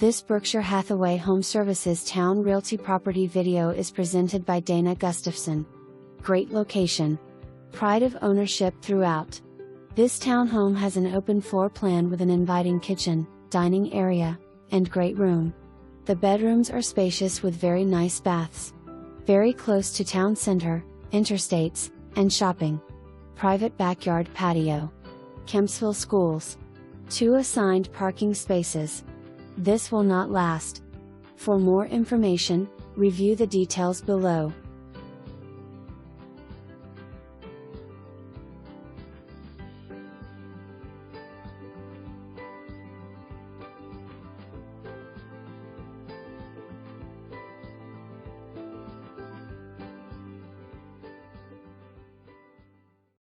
This Berkshire Hathaway HomeServices Towne Realty property video is presented by Gustafson. Great location. Pride of ownership throughout. This townhome has an open floor plan with an inviting kitchen, dining area, and great room. The bedrooms are spacious with very nice baths. Very close to town center, interstates, and shopping. Private backyard patio. Kempsville Schools. 2 assigned parking spaces. This will not last. For more information, review the details below.